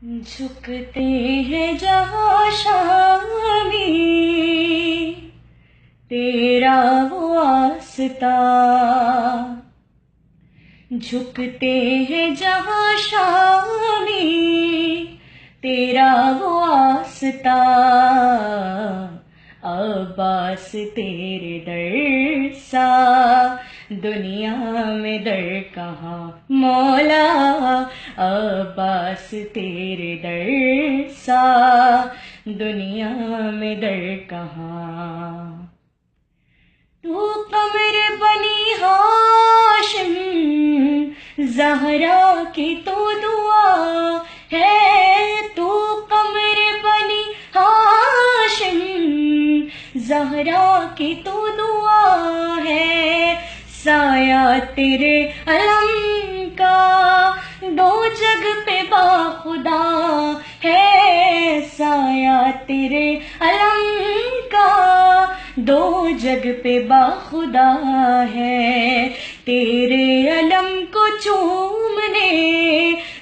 جھکتے ہیں جہاں شامی تیرا وہ آستہ، جھکتے ہیں جہاں شامی تیرا وہ آستہ، عباس تیرے در سا دنیا میں در کہاں مولا، عباس تیرے در سا دنیا میں در کہاں۔ تو قمر بنی ہاشم زہرا کی تو دعا ہے، تو قمر بنی ہاشم زہرا کی تو دعا ہے، سایہ تیرے علم کا دو جگ پہ باخدا ہے، سایہ تیرے علم کا دو جگ پہ باخدا ہے، تیرے علم کو چومنے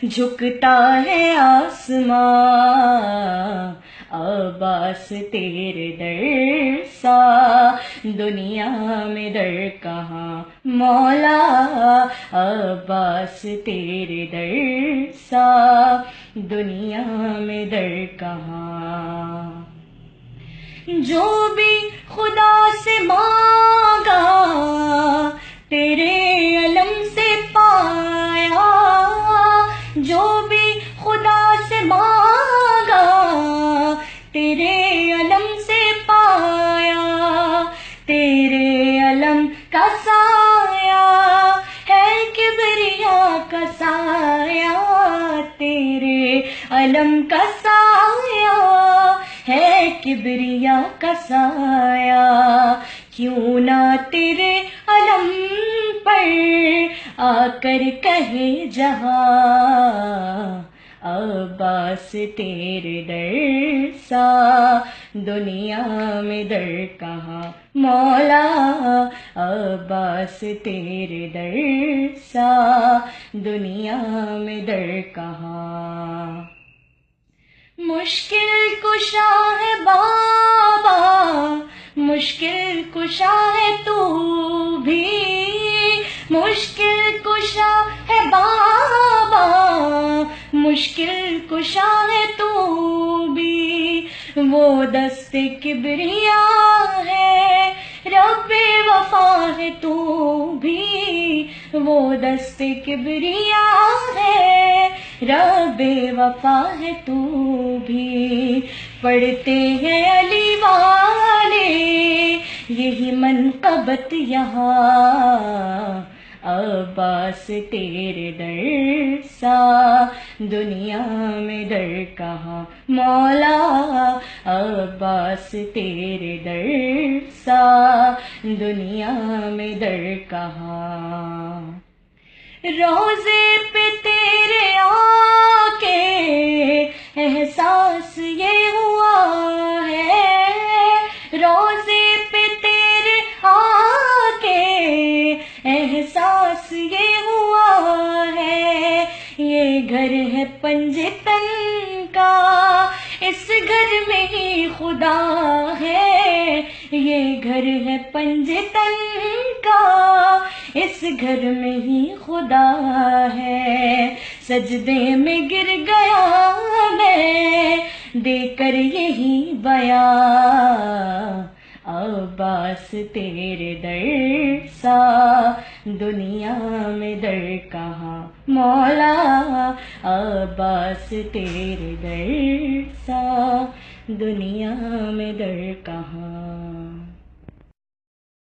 جھکتا ہے آسماں، عباس تیرے در سا دنیا میں در کہاں مولا، عباس تیرے در سا دنیا میں در کہاں۔ جو بھی خدا سے مانگا تیرے علم سے پایا، جو بھی خدا سے مانگا تیرے علم سے پایا، تیرے علم کا سایہ ہے کبریا کا سایہ، تیرے علم کا سایہ ہے کبریا کا سایہ، کیوں نہ تیرے علم پر آ کر کہے جہاں، عباس تیرے در سا دنیا میں در کہاں مولا، عباس تیرے در سا دنیا میں در کہاں۔ مشکل کشا ہے بابا، مشکل کشا ہے تو بھی، مشکل کشا ہے بابا، مشکل کشا ہے تو بھی، وہ دست کبریا ہے رب وفا ہے تو بھی، وہ دست کبریا ہے رب وفا ہے تو بھی، پڑھتے ہیں علی والے یہی منقبت یہاں، عباس تیرے در سا دنیا میں در کہاں مولا، عباس تیرے در سا دنیا میں در کہاں۔ روضے پہ تیرے آ کے احساس یہ ہوا ہے، روضے پہ تیرے آ کے احساس یہ ہوا ہے، یہ گھر ہے پنجتن کا اس گھر میں ہی خدا ہے، یہ گھر ہے پنجتن کا اس گھر میں ہی خدا ہے، سجدے میں گر گیا میں دے کر یہی بیان، عباس تیرے در سا دنیا میں در کہاں مولا، عباس تیرے در سا دنیا میں در کہاں۔